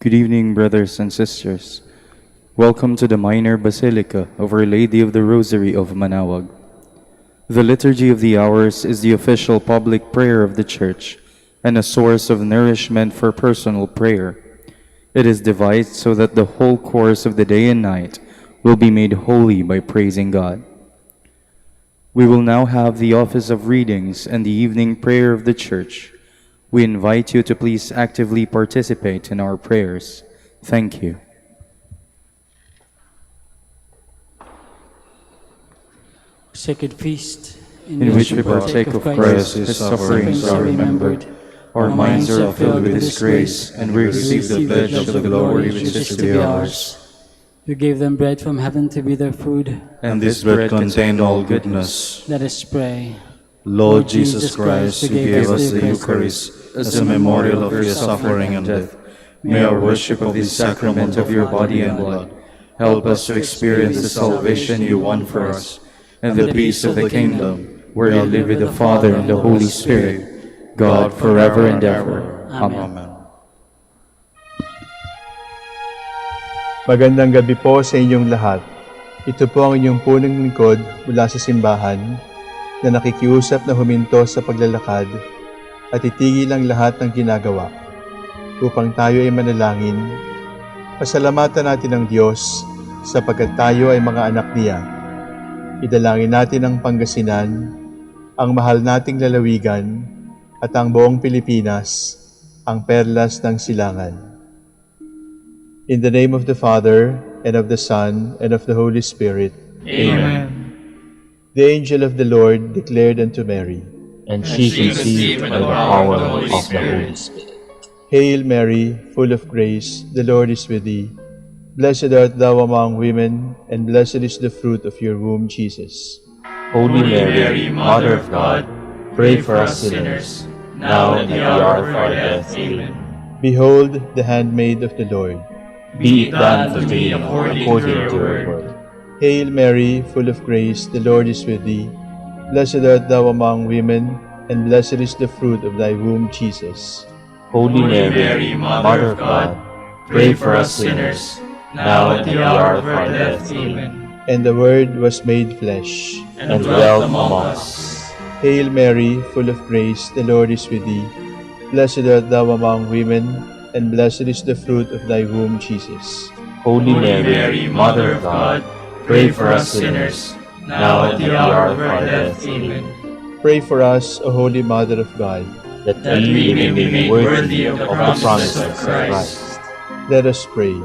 Good evening, brothers and sisters. Welcome to the Minor Basilica of Our Lady of the Rosary of Manaoag. The Liturgy of the Hours is the official public prayer of the Church and a source of nourishment for personal prayer. It is devised so that the whole course of the day and night will be made holy by praising God. We will now have the office of readings and the evening prayer of the Church. We invite you to please actively participate in our prayers. Thank you. Sacred Feast, In which we partake of Christ, His sufferings are remembered. Our minds are filled with His grace, and we receive the pledge of the glory which is to be ours. You gave them bread from heaven to be their food. And this bread contained all goodness. Let us pray. Lord Jesus Christ, you gave us the Eucharist as a memorial of your suffering and death. May our worship of this sacrament of your body and blood help us to experience the salvation you won for us and the peace of the kingdom, where you live with the Father and the Holy Spirit, God forever and ever. Amen. Magandang gabi po sa inyong lahat. Ito po ang inyong punong lingkod mula sa simbahan na nakikiusap na huminto sa paglalakad at itigil ang lahat ng ginagawa upang tayo ay manalangin. Pasalamatan natin ang Diyos sapagkat tayo ay mga anak niya. Idalangin natin ang Pangasinan, ang mahal nating lalawigan at ang buong Pilipinas, ang perlas ng silangan. In the name of the Father, and of the Son, and of the Holy Spirit. Amen. The angel of the Lord declared unto Mary, And she conceived by the power of the Holy Spirit. Hail Mary, full of grace, the Lord is with thee. Blessed art thou among women, and blessed is the fruit of your womb, Jesus. Holy Mary, Mother of God, pray for us sinners, now and at the hour of our death. Amen. Behold, the handmaid of the Lord. Be it done to me according to your word. Hail Mary, full of grace, the Lord is with thee. Blessed art thou among women, and blessed is the fruit of thy womb, Jesus. Holy Mary, Mother of God, pray for us sinners, now and at the hour of our death. Amen. And the Word was made flesh, And dwelt among us. Hail Mary, full of grace, the Lord is with thee. Blessed art thou among women, and blessed is the fruit of thy womb, Jesus. Holy Mary, Mother of God, pray for us sinners, now and at the hour of our death. Amen. Pray for us, O Holy Mother of God. That we may be made worthy of the promises of Christ. Let us pray.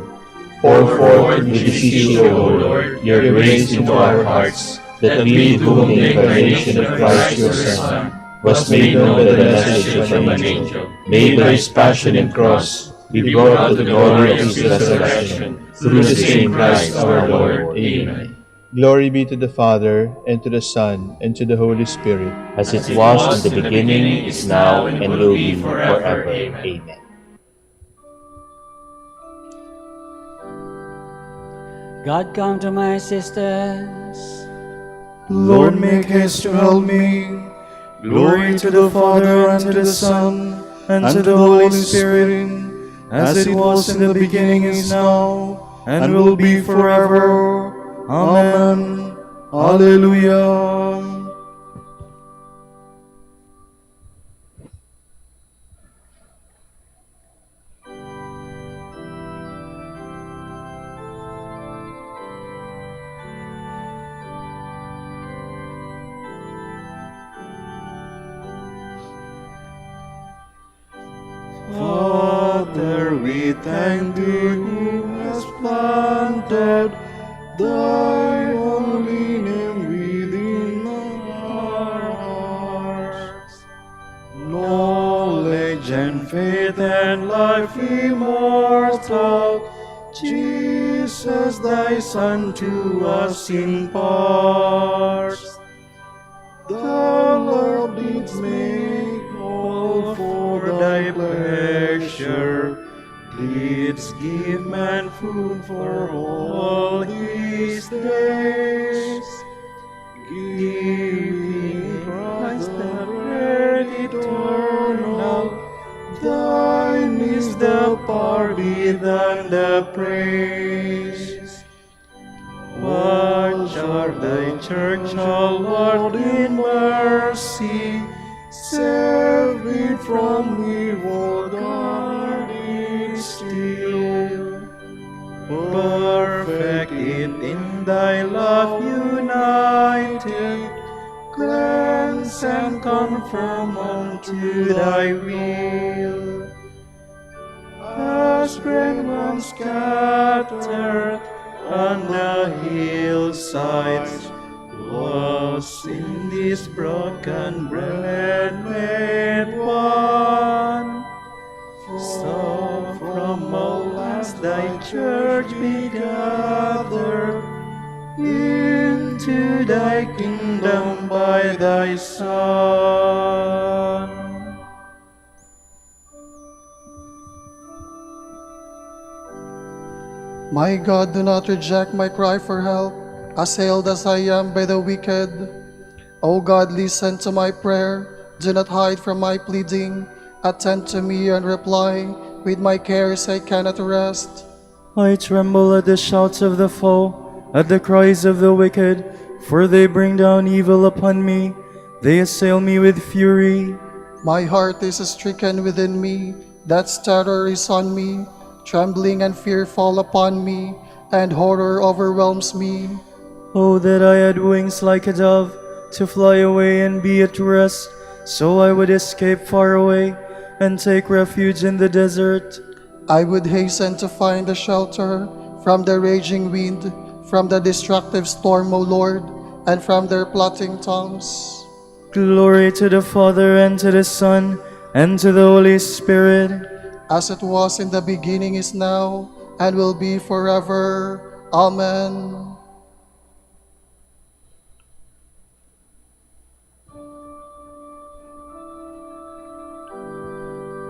Pour forth, we beseech you, O Lord, your grace into our hearts, that we, to whom the incarnation of Christ your Son was made known by the message of an angel, may by his passion and cross be brought to the glory of his resurrection, through the same Christ our Lord. Amen. Glory be to the Father, and to the Son, and to the Holy Spirit. As it was in the beginning, is now, and will be forever. Amen. God, come to my sisters. Lord, make haste to help me. Glory to the Father, and to the Son, and to the Holy Spirit, as it was in the beginning, is now, and will be forever. Amen. Hallelujah. Father, we thank thee who has planted thy holy name within our hearts. Knowledge and faith and life immortal, Jesus thy Son to us imparts. The Lord didst make all for thy pleasure, didst give man food for all his days, giving Christ the bread eternal. Thine is the power, be thou Lord, in mercy, save me from evil, guard it still. Perfect it in thy love united, cleanse and confirm unto thy will. As grain once scattered on the hillsides, was in this broken bread made one. So from all lands thy church be gathered into thy kingdom by thy Son. My God, do not reject my cry for help, assailed as I am by the wicked. O God, listen to my prayer. Do not hide from my pleading. Attend to me and reply. With my cares I cannot rest. I tremble at the shouts of the foe, at the cries of the wicked, for they bring down evil upon me. They assail me with fury. My heart is stricken within me. Death's terror is on me. Trembling and fear fall upon me, and horror overwhelms me. Oh, that I had wings like a dove, to fly away and be at rest, so I would escape far away and take refuge in the desert. I would hasten to find a shelter from the raging wind, from the destructive storm, O Lord, and from their plotting tongues. Glory to the Father, and to the Son, and to the Holy Spirit, as it was in the beginning, is now, and will be forever. Amen.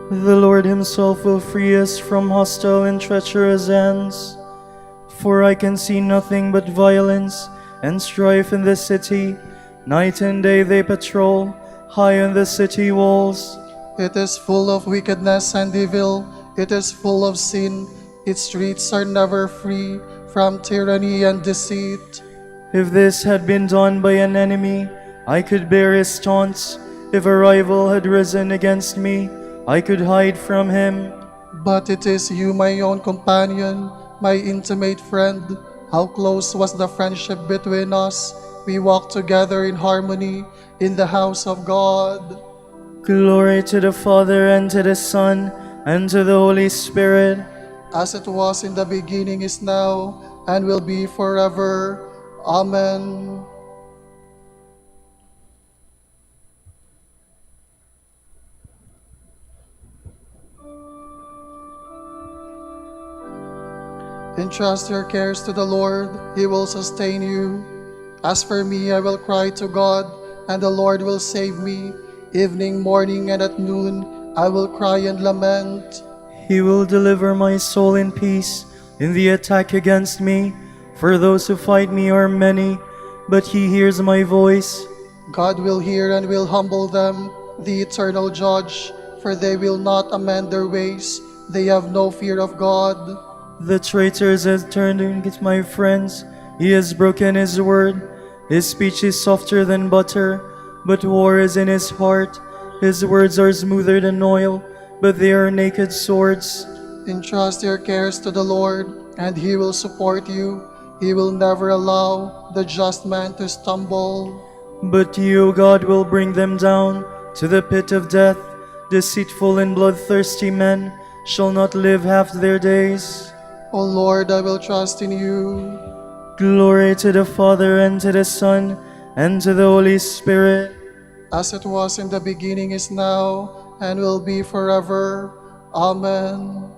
The Lord himself will free us from hostile and treacherous hands. For I can see nothing but violence and strife in the city. Night and day they patrol, high on the city walls. It is full of wickedness and evil. It is full of sin. Its streets are never free from tyranny and deceit. If this had been done by an enemy, I could bear his taunts. If a rival had risen against me, I could hide from him. But it is you, my own companion, my intimate friend. How close was the friendship between us. We walked together in harmony in the house of God. Glory to the Father, and to the Son, and to the Holy Spirit, as it was in the beginning, is now, and will be forever. Amen. Entrust your cares to the Lord. He will sustain you. As for me, I will cry to God, and the Lord will save me. Evening, morning, and at noon, I will cry and lament. He will deliver my soul in peace in the attack against me. For those who fight me are many, but he hears my voice. God will hear and will humble them, the eternal judge, for they will not amend their ways. They have no fear of God. The traitors have turned against my friends. He has broken his word. His speech is softer than butter, but war is in his heart. His words are smoother than oil, but they are naked swords. Entrust your cares to the Lord, and he will support you. He will never allow the just man to stumble. But you, God, will bring them down to the pit of death. Deceitful and bloodthirsty men shall not live half their days. O Lord, I will trust in you. Glory to the Father, and to the Son, and to the Holy Spirit, as it was in the beginning, is now, and will be forever. Amen.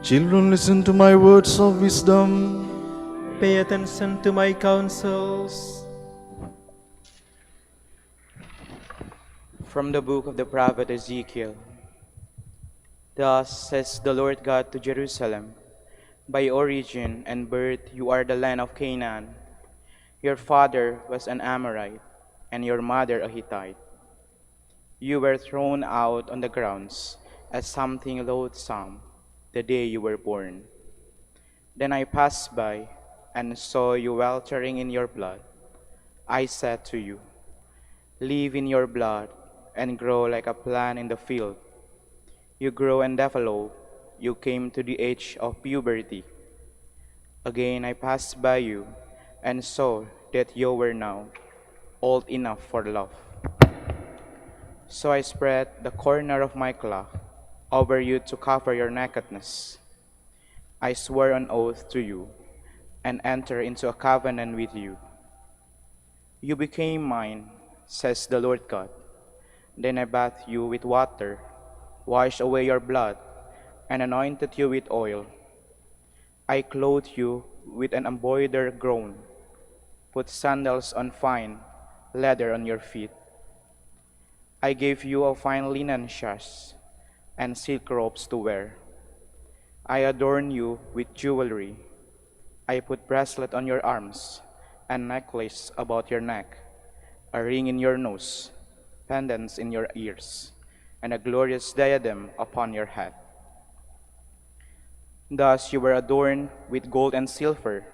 Children, listen to my words of wisdom. Pay attention to my counsels. From the book of the prophet Ezekiel. Thus says the Lord God to Jerusalem, by origin and birth you are the land of Canaan. Your father was an Amorite, and your mother a Hittite. You were thrown out on the grounds as something loathsome the day you were born. Then I passed by and saw you weltering in your blood. I said to you, live in your blood and grow like a plant in the field. You grow and develop, you came to the age of puberty. Again I passed by you and saw that you were now old enough for love. So I spread the corner of my cloak over you to cover your nakedness. I swore an oath to you and entered into a covenant with you. You became mine, says the Lord God. Then I bathed you with water, washed away your blood, and anointed you with oil. I clothed you with an embroidered gown, put sandals on fine leather on your feet. I gave you a fine linen sash and silk robes to wear. I adorned you with jewelry. I put bracelet on your arms, and necklace about your neck, a ring in your nose, pendants in your ears, and a glorious diadem upon your head. Thus you were adorned with gold and silver.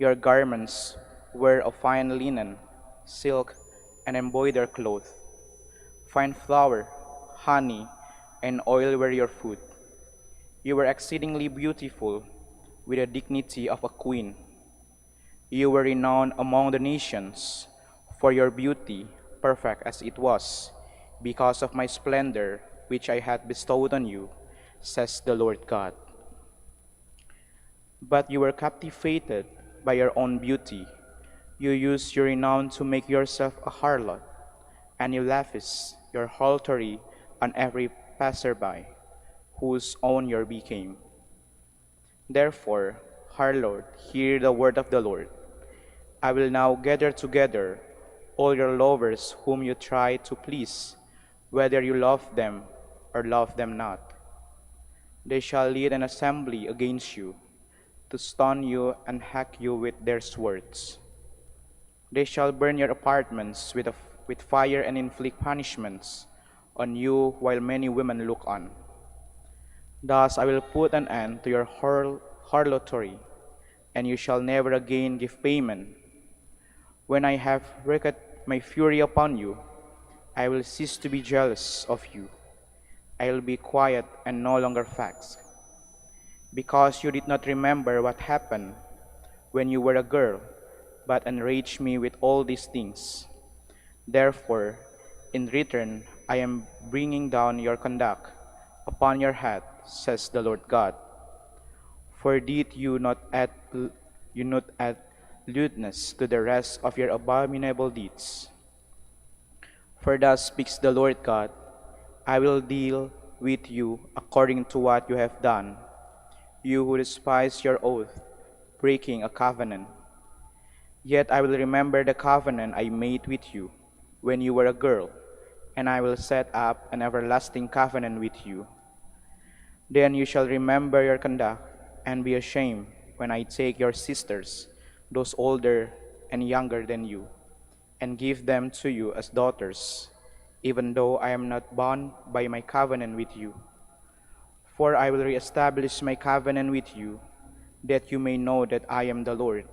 Your garments were of fine linen, silk, and embroidered cloth. Fine flour, honey, and oil were your food. You were exceedingly beautiful, with the dignity of a queen. You were renowned among the nations for your beauty, perfect as it was, because of my splendor which I had bestowed on you, says the Lord God. But you were captivated by your own beauty. You used your renown to make yourself a harlot, and you lavished your haltery on every passerby, whose own you became. Therefore, harlot, hear the word of the Lord. I will now gather together all your lovers whom you try to please, whether you love them or love them not. They shall lead an assembly against you, to stone you and hack you with their swords. They shall burn your apartments with fire and inflict punishments on you while many women look on. Thus I will put an end to your harlotry, and you shall never again give payment. When I have wreaked my fury upon you, I will cease to be jealous of you. I will be quiet and no longer vex. Because you did not remember what happened when you were a girl, but enraged me with all these things. Therefore, in return, I am bringing down your conduct upon your head, says the Lord God. For did you not add lewdness to the rest of your abominable deeds? For thus speaks the Lord God, I will deal with you according to what you have done, you who despise your oath, breaking a covenant. Yet I will remember the covenant I made with you when you were a girl, and I will set up an everlasting covenant with you. Then you shall remember your conduct and be ashamed when I take your sisters, those older and younger than you, and give them to you as daughters, even though I am not bound by my covenant with you. For I will reestablish my covenant with you, that you may know that I am the Lord,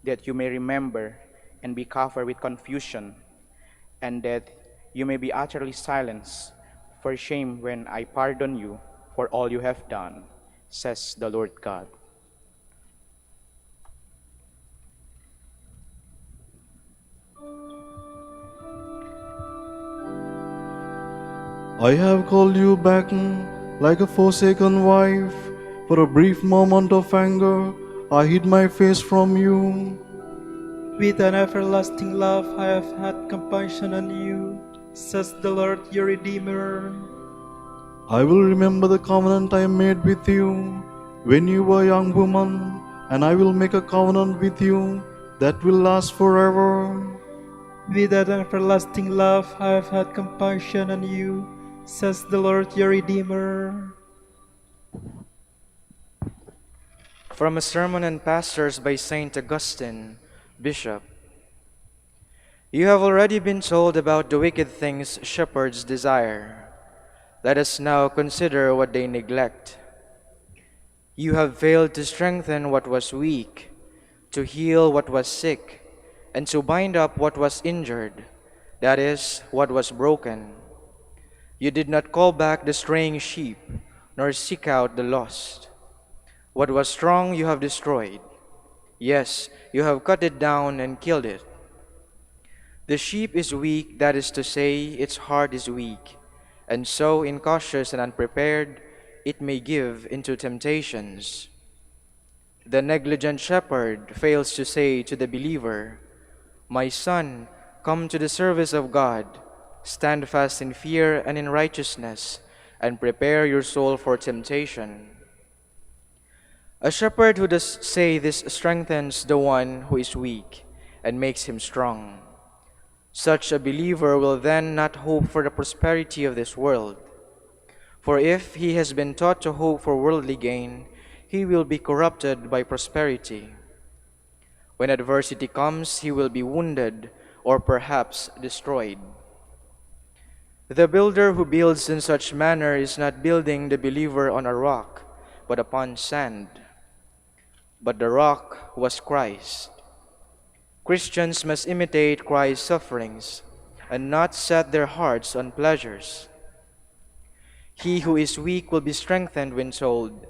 that you may remember and be covered with confusion, and that you may be utterly silenced for shame when I pardon you for all you have done, says the Lord God. I have called you back like a forsaken wife. For a brief moment of anger, I hid my face from you. With an everlasting love I have had compassion on you, says the Lord your Redeemer. I will remember the covenant I made with you when you were a young woman, and I will make a covenant with you that will last forever. With an everlasting love I have had compassion on you, says the Lord your Redeemer. From a Sermon on Pastors by Saint Augustine, Bishop. You have already been told about the wicked things shepherds desire, Let us now consider what they neglect. You have failed to strengthen what was weak, to heal what was sick, and to bind up what was injured, that is, what was broken. You did not call back the straying sheep, nor seek out the lost. What was strong you have destroyed. Yes, you have cut it down and killed it. The sheep is weak, that is to say, its heart is weak, and so, incautious and unprepared, it may give into temptations. The negligent shepherd fails to say to the believer, "My son, come to the service of God, stand fast in fear and in righteousness, and prepare your soul for temptation." A shepherd who does say this strengthens the one who is weak and makes him strong. Such a believer will then not hope for the prosperity of this world. For if he has been taught to hope for worldly gain, he will be corrupted by prosperity. When adversity comes, he will be wounded or perhaps destroyed. The builder who builds in such manner is not building the believer on a rock, but upon sand. But the rock was Christ. Christians must imitate Christ's sufferings and not set their hearts on pleasures. He who is weak will be strengthened when told,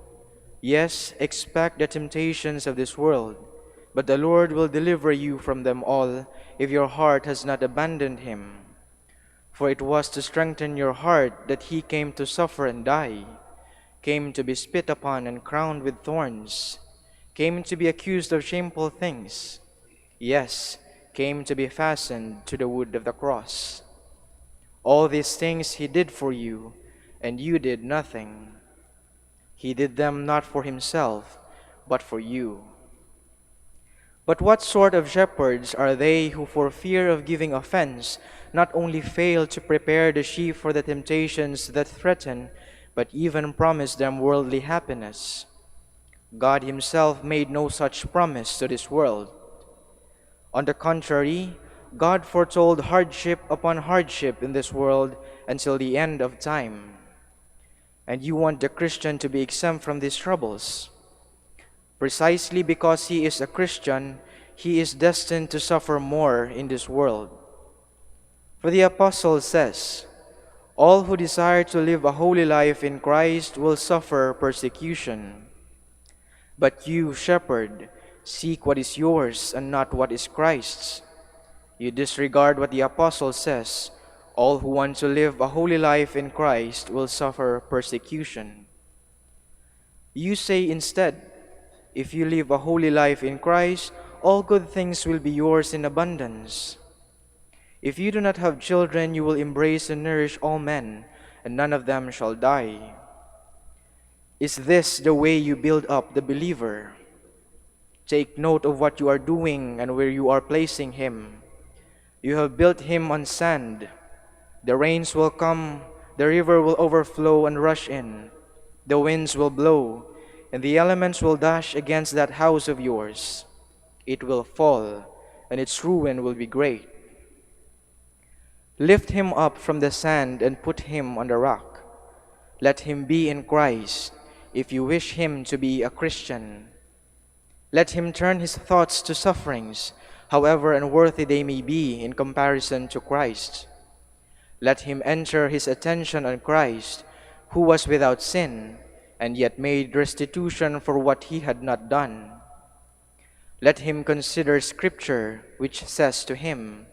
"Yes, expect the temptations of this world, but the Lord will deliver you from them all if your heart has not abandoned him. For it was to strengthen your heart that he came to suffer and die, came to be spit upon and crowned with thorns, came to be accused of shameful things, yes, came to be fastened to the wood of the cross. All these things he did for you, and you did nothing. He did them not for himself, but for you." But what sort of shepherds are they who, for fear of giving offense, not only fail to prepare the sheep for the temptations that threaten, but even promise them worldly happiness? God himself made no such promise to this world. On the contrary, God foretold hardship upon hardship in this world until the end of time. And you want the Christian to be exempt from these troubles. Precisely because he is a Christian, he is destined to suffer more in this world. For the Apostle says, "All who desire to live a holy life in Christ will suffer persecution. But you, shepherd, seek what is yours and not what is Christ's." You disregard what the Apostle says, "All who want to live a holy life in Christ will suffer persecution." You say instead, "If you live a holy life in Christ, all good things will be yours in abundance." If you do not have children, you will embrace and nourish all men, and none of them shall die. Is this the way you build up the believer? Take note of what you are doing and where you are placing him. You have built him on sand. The rains will come, the river will overflow and rush in. The winds will blow, and the elements will dash against that house of yours. It will fall, and its ruin will be great. Lift him up from the sand and put him on the rock. Let him be in Christ, if you wish him to be a Christian. Let him turn his thoughts to sufferings, however unworthy they may be in comparison to Christ. Let him enter his attention on Christ, who was without sin, and yet made restitution for what he had not done. Let him consider Scripture, which says to him,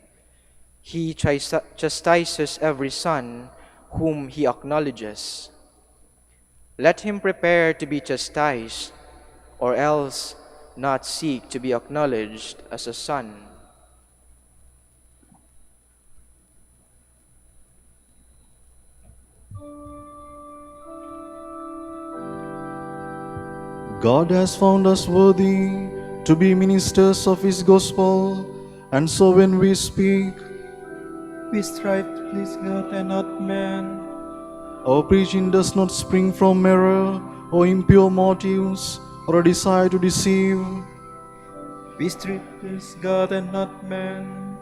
"He chastises every son whom he acknowledges." Let him prepare to be chastised, or else not seek to be acknowledged as a son. God has found us worthy to be ministers of His gospel, and so when we speak, We strive to please God and not man. our preaching does not spring from error or impure motives or a desire to deceive. We strive to please God and not man.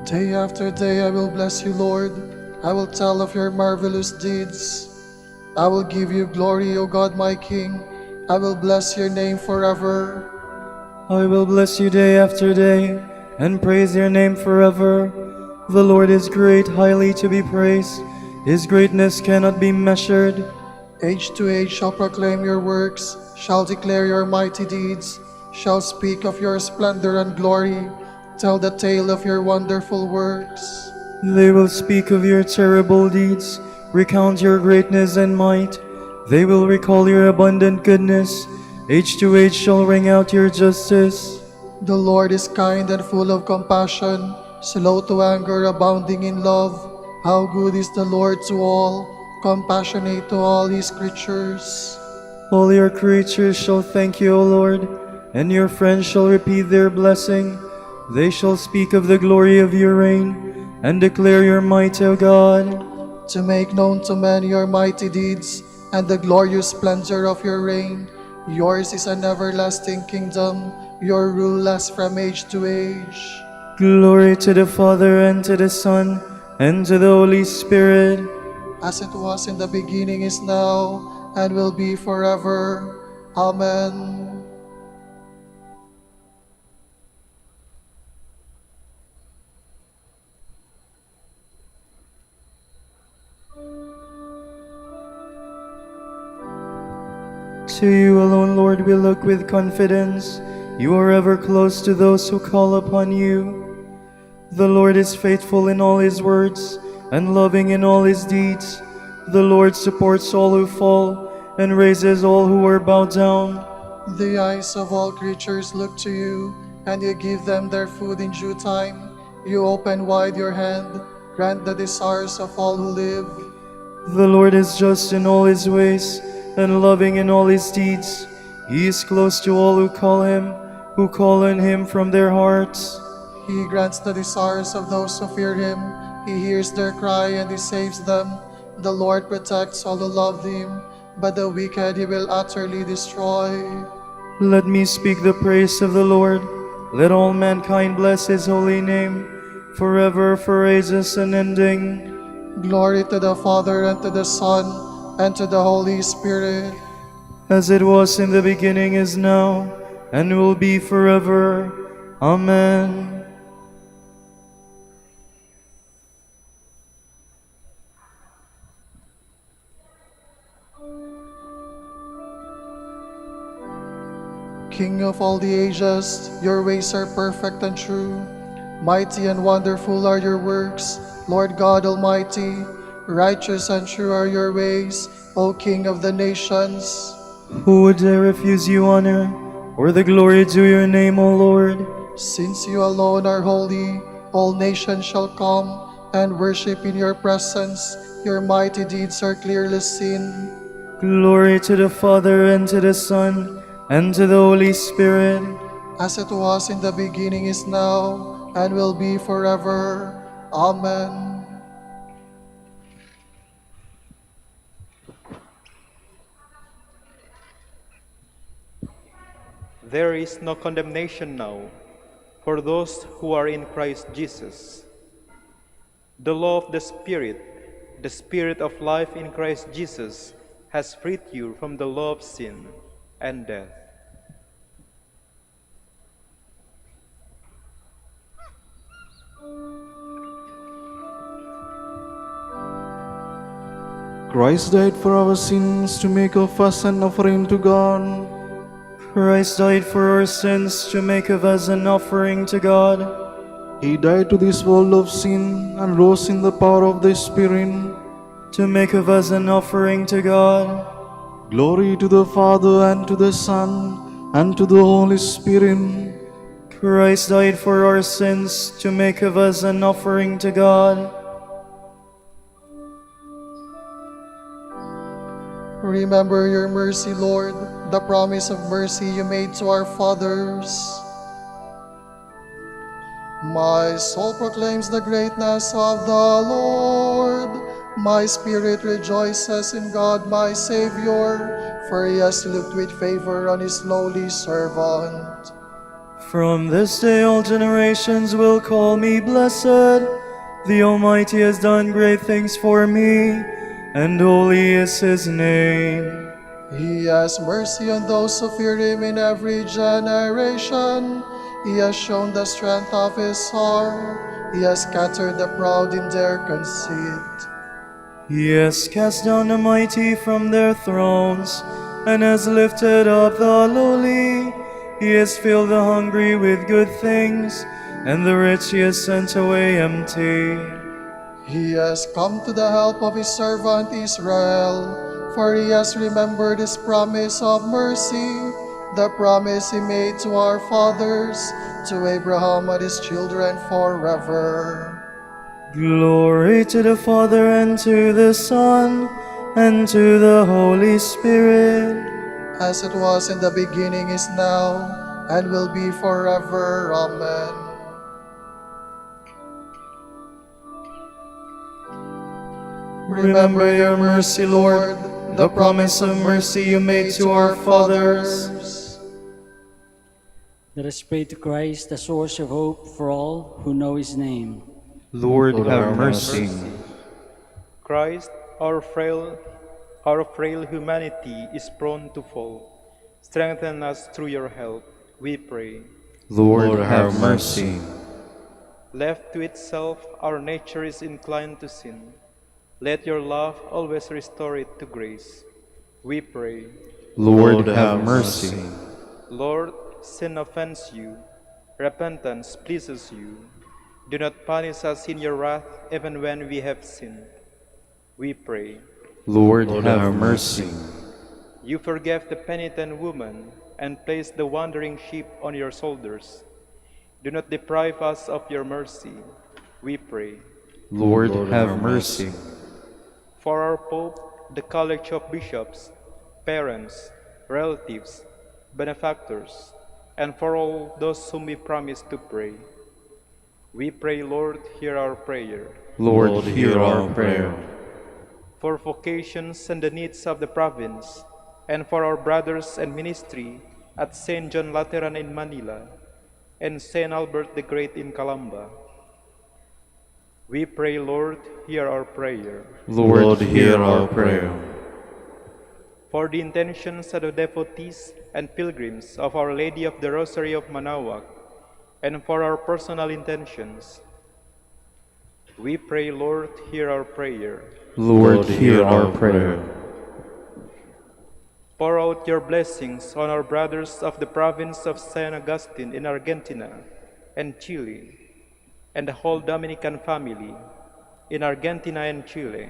Day after day I will bless you, Lord. I will tell of your marvelous deeds. I will give you glory, O God, my King. I will bless your name forever. I will bless you day after day and praise your name forever. The Lord is great, highly to be praised. His greatness cannot be measured. Age to age shall proclaim your works, shall declare your mighty deeds, shall speak of your splendor and glory, tell the tale of your wonderful works. They will speak of your terrible deeds, recount your greatness and might. They will recall your abundant goodness. Age to age shall ring out your justice. The Lord is kind and full of compassion, slow to anger, abounding in love. How good is the Lord to all, compassionate to all his creatures. All your creatures shall thank you, O Lord, and your friends shall repeat their blessing. They shall speak of the glory of your reign and declare your might, O God. To make known to men your mighty deeds and the glorious splendor of your reign. Yours is an everlasting kingdom, your rule lasts from age to age. Glory to the Father, and to the Son, and to the Holy Spirit. As it was in the beginning, is now, and will be forever. Amen. To you alone, Lord, we look with confidence. You are ever close to those who call upon you. The Lord is faithful in all his words and loving in all his deeds. The Lord supports all who fall and raises all who are bowed down. The eyes of all creatures look to you, and you give them their food in due time. You open wide your hand, grant the desires of all who live. The Lord is just in all his ways and loving in all his deeds. He is close to all who call on him from their hearts. He grants the desires of those who fear him. He hears their cry and he saves them. The Lord protects all who love him, but the wicked he will utterly destroy. Let me speak the praise of the Lord. Let all mankind bless his holy name, forever for ages unending. Glory to the Father, and to the Son, and to the Holy Spirit. As it was in the beginning, is now, and will be forever. Amen. King of all the ages, your ways are perfect and true. Mighty and wonderful are your works, Lord God Almighty. Righteous and true are your ways, O King of the nations. Who would dare refuse you honor, or the glory due your name, O Lord? Since you alone are holy, all nations shall come and worship in your presence. Your mighty deeds are clearly seen. Glory to the Father, and to the Son, and to the Holy Spirit. As it was in the beginning, is now, and will be forever. Amen. There is no condemnation now for those who are in Christ Jesus. The law of the Spirit of life in Christ Jesus, has freed you from the law of sin and death. Christ died for our sins to make of us an offering to God. Christ died for our sins to make of us an offering to God. He died to this world of sin and rose in the power of the Spirit to make of us an offering to God. Glory to the Father, and to the Son, and to the Holy Spirit. Christ died for our sins to make of us an offering to God. Remember your mercy, Lord, the promise of mercy you made to our fathers. My soul proclaims the greatness of the Lord. My spirit rejoices in God my Savior, for he has looked with favor on his lowly servant. From this day all generations will call me blessed. The Almighty has done great things for me, and holy is his name. He has mercy on those who fear him in every generation. He has shown the strength of his arm. He has scattered the proud in their conceit. He has cast down the mighty from their thrones, and has lifted up the lowly. He has filled the hungry with good things, and the rich he has sent away empty. He has come to the help of his servant Israel, for he has remembered his promise of mercy, the promise he made to our fathers, to Abraham and his children forever. Glory to the Father, and to the Son, and to the Holy Spirit. As it was in the beginning, is now, and will be forever. Amen. Remember your mercy, Lord, the promise of mercy you made to our fathers. Let us pray to Christ, the source of hope for all who know his name. Lord, have mercy. Christ, our frail humanity is prone to fall. Strengthen us through your help, we pray. Lord, have mercy. Left to itself, our nature is inclined to sin. Let your love always restore it to grace, we pray. Lord, have mercy. Lord, sin offends you. Repentance pleases you. Do not punish us in your wrath even when we have sinned, we pray. Lord, have mercy. You forgave the penitent woman and placed the wandering sheep on your shoulders. Do not deprive us of your mercy, we pray. Lord, have mercy. For our Pope, the College of Bishops, parents, relatives, benefactors, and for all those whom we promise to pray, we pray, Lord, hear our prayer. Lord, hear our prayer. For vocations and the needs of the province, and for our brothers and ministry at St. John Lateran in Manila, and St. Albert the Great in Calamba, we pray, Lord, hear our prayer. Lord, hear our prayer. For the intentions of the devotees and pilgrims of Our Lady of the Rosary of Manaoag, and for our personal intentions, we pray, Lord, hear our prayer. Lord, hear our prayer. Pour out your blessings on our brothers of the province of San Agustin in Argentina and Chile, and the whole Dominican family in Argentina and Chile.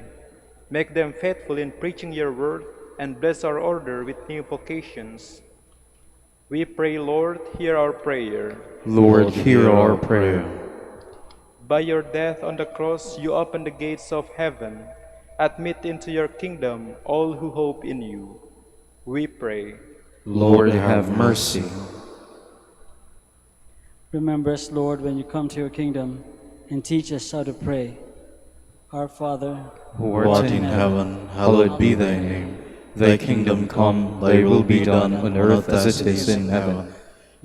Make them faithful in preaching your word, and bless our order with new vocations. We pray, Lord, hear our prayer. Lord, hear our prayer. By your death on the cross, you open the gates of heaven. Admit into your kingdom all who hope in you, we pray. Lord, have mercy. Remember us, Lord, when you come to your kingdom, and teach us how to pray. Our Father, who art in heaven, hallowed be thy name. Thy kingdom come, thy will be done on earth as it is in heaven.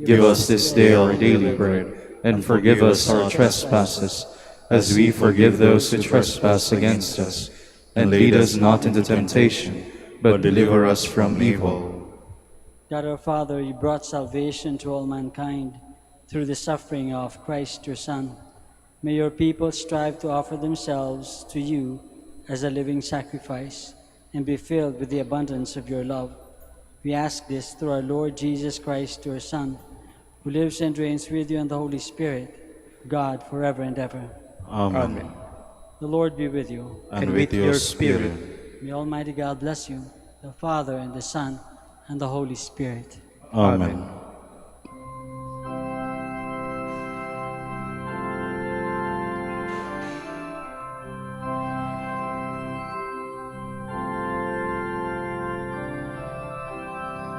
Give us this day our daily bread, and forgive us our trespasses, as we forgive those who trespass against us. And lead us not into temptation, but deliver us from evil. God our Father, you brought salvation to all mankind through the suffering of Christ your Son. May your people strive to offer themselves to you as a living sacrifice, and be filled with the abundance of your love. We ask this through our Lord Jesus Christ, your Son, who lives and reigns with you in the Holy Spirit, God, forever and ever. Amen. The Lord be with you. And with your spirit. May Almighty God bless you, the Father, and the Son, and the Holy Spirit. Amen.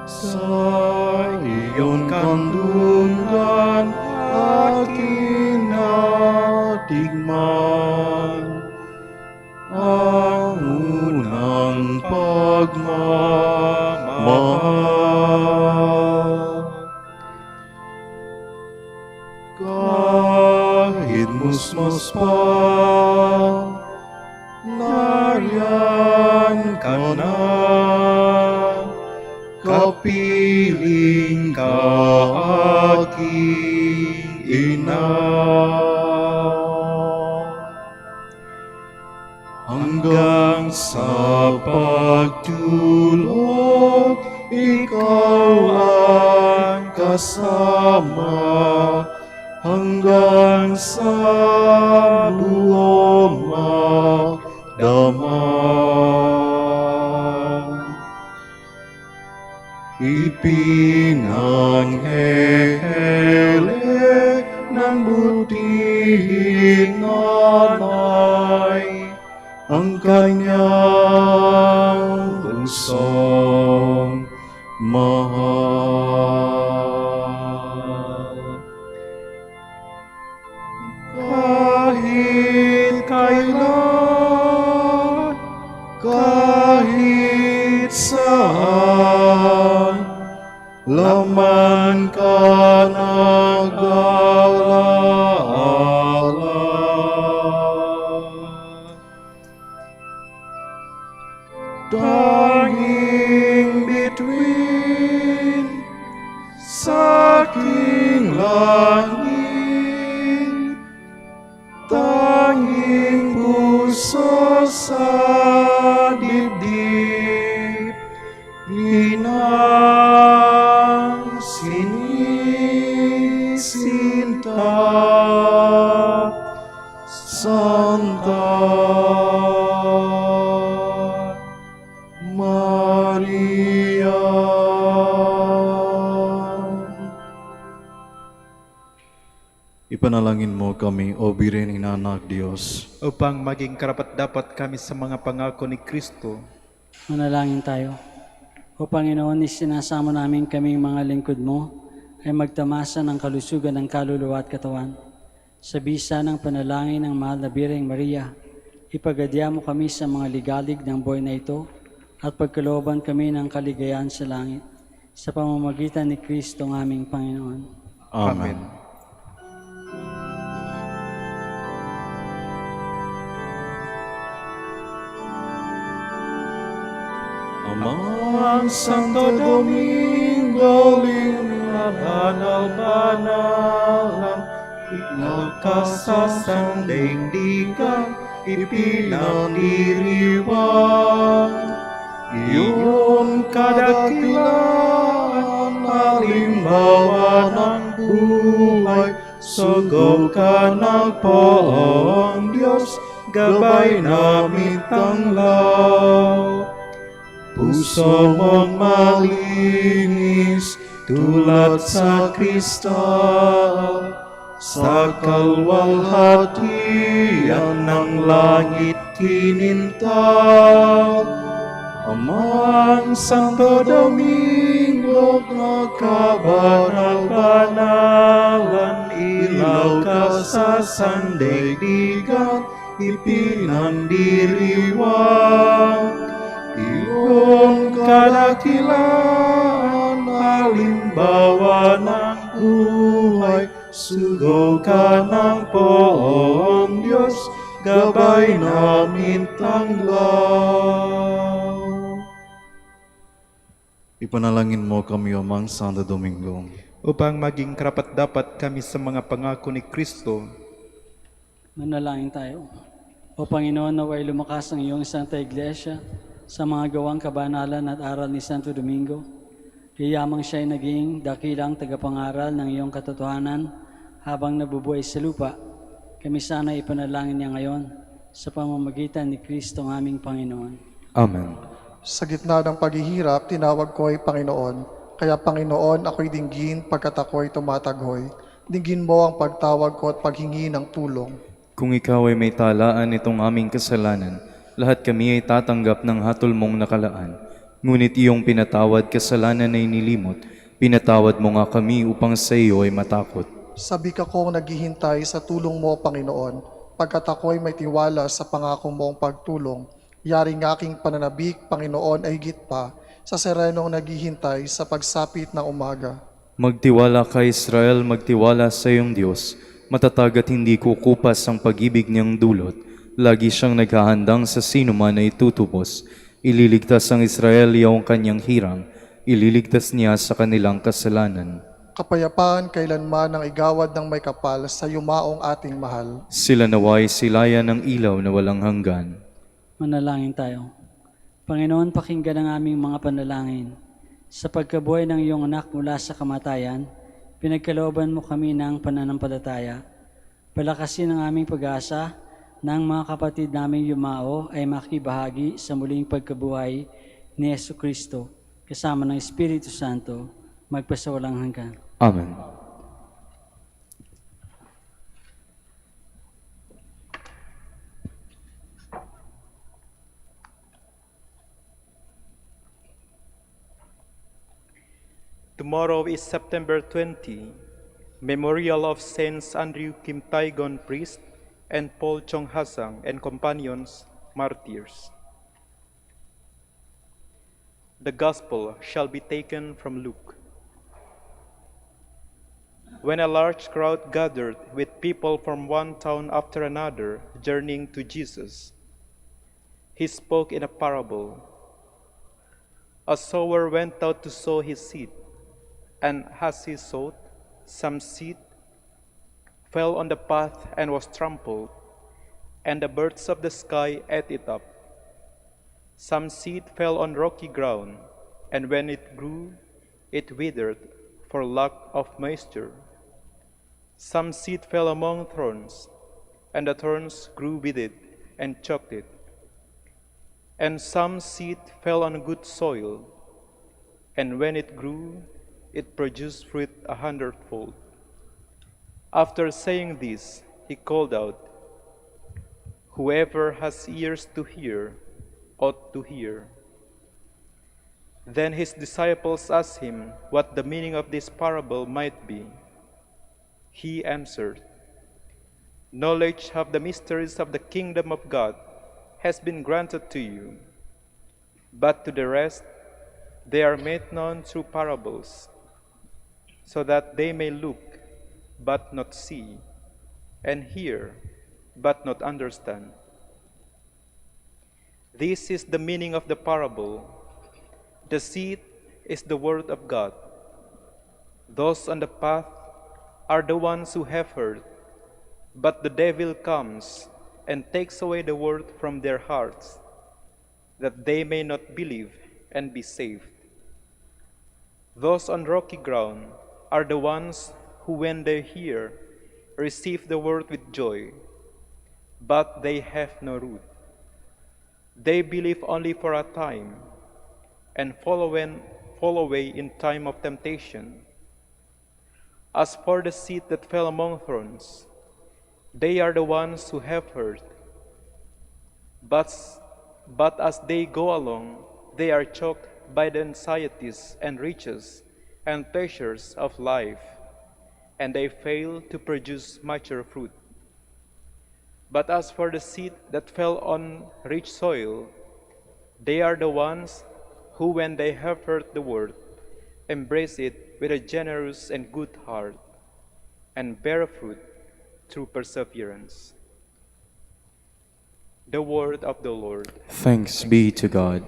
Sa iyong kandungan, aking natigman ang unang pagmamahal. Kahit musmos pa, nariyan ka na, kapiling ka aking ina. Hanggang sa pagtulog, ikaw ang kasama, hanggang sa buong magdamag. Ipinanghele ng butihing nanay ang kanyang pusong mahal. Kahit kailan, kahit saan, laman ka nag-aalala. Tanging bituin sa aking langit, tanging puso sa dibdib, inang sinisinta, Santa Maria. Ipanalangin mo kami, O Birhen ng Anak Diyos, upang maging karapat-dapat kami sa mga pangako ni Kristo. Manalangin tayo. O Panginoon, isinasamo namin kaming mga lingkod mo ay magtamasa ng kalusugan ng kaluluwa at katawan. Sa bisa ng panalangin ng mahal na Birheng Maria, ipagadya mo kami sa mga ligalig ng buhay na ito at pagkalooban kami ng kaligayahan sa langit. Sa pamamagitan ni Kristo ng aming Panginoon. Amen. Amang Santo Domingo, banal-banalan, ikalkas sa sandaigdigan, ipinangdiriwang. Iyon kadakilaan, halimbawa ng buhay, sugo ka ng Poong Diyos, gabay namin tanglaw. Puso mong malinis, tulad sa kristal, sa kalwalhatian ng langit kinintal. Amang Santo Domingo, nagkabanal-banalan, ilaw ka sa sandaigdigan, ipinandiriwang. Iyon kadakilaan, halimbawa ng buhay, sugo ka ng Poong Diyos, gabay namin tanglaw. Ipanalangin mo kami, O Mang Santo Domingo, Upang maging karapat-dapat kami sa mga pangako ni Kristo. Manalangin tayo. O Panginoon, naway lumakas ang iyong Santa Iglesia sa mga gawang kabanalan at aral ni Santo Domingo. Iyamang siya'y naging dakilang tagapangaral ng iyong katotohanan habang nabubuhay sa lupa. Kami sana ipanalangin niya ngayon sa pamamagitan ni Kristo ang aming Panginoon. Amen. Sa gitna ng paghihirap, tinawag ko ay Panginoon. Kaya Panginoon, ako'y dinggin pagkat ako'y tumataghoy. Dinggin mo ang pagtawag ko at paghingi ng tulong. Kung ikaw ay may talaan itong aming kasalanan, lahat kami ay tatanggap ng hatol mong nakalaan. Ngunit iyong pinatawad kasalanan ay nilimot, pinatawad mo nga kami upang sa iyo ay matakot. Sabik akong naghihintay sa tulong mo, Panginoon, pagkat ako'y may tiwala sa pangako mong pagtulong. Yaring aking pananabik, Panginoon, ay higit pa sa serenong naghihintay sa pagsapit ng umaga. Magtiwala ka Israel, magtiwala sa iyong Diyos. Matatag at hindi kukupas ang pag-ibig niyang dulot. Lagi siyang naghahandang sa sino man na itutubos. Ililigtas ang Israel iyong kanyang hirang. Ililigtas niya sa kanilang kasalanan. Kapayapaan kailanman ang igawad ng may kapal sa yumaong ating mahal. Sila naway silayan ng ilaw na walang hanggan. Manalangin tayo. Panginoon, pakinggan ang aming mga panalangin. Sa pagkabuhay ng iyong anak mula sa kamatayan, pinagkalooban mo kami ng pananampalataya. Palakasin ang aming pag-asa na ang mga kapatid naming yumao ay makibahagi sa muling pagkabuhay ni Jesucristo kasama ng Espiritu Santo magpasawalang hanggan. Amen. Tomorrow is September 20, Memorial of Saints Andrew Kim Taigon, priest, and Paul Chong Hasang and companions, martyrs. The Gospel shall be taken from Luke. When a large crowd gathered with people from one town after another journeying to Jesus, he spoke in a parable. A sower went out to sow his seed, and as he sowed, some seed fell on the path and was trampled, and the birds of the sky ate it up. Some seed fell on rocky ground, and when it grew, it withered for lack of moisture. Some seed fell among thorns, and the thorns grew with it and choked it. And some seed fell on good soil, and when it grew, it produced fruit 100-fold. After saying this, he called out, "Whoever has ears to hear ought to hear." Then his disciples asked him what the meaning of this parable might be. He answered, "Knowledge of the mysteries of the kingdom of God has been granted to you, but to the rest they are made known through parables, so that they may look but not see, and hear but not understand." This is the meaning of the parable. The seed is the word of God. Those on the path are the ones who have heard, but the devil comes and takes away the word from their hearts, that they may not believe and be saved. Those on rocky ground are the ones who, when they hear, receive the word with joy, but they have no root. They believe only for a time, and fall away in time of temptation. As for the seed that fell among thorns, they are the ones who have heard, but as they go along, they are choked by the anxieties and riches and pleasures of life, and they fail to produce mature fruit. But as for the seed that fell on rich soil, they are the ones who, when they have heard the word, embrace it with a generous and good heart, and bear fruit through perseverance. The word of the Lord. Thanks be to God.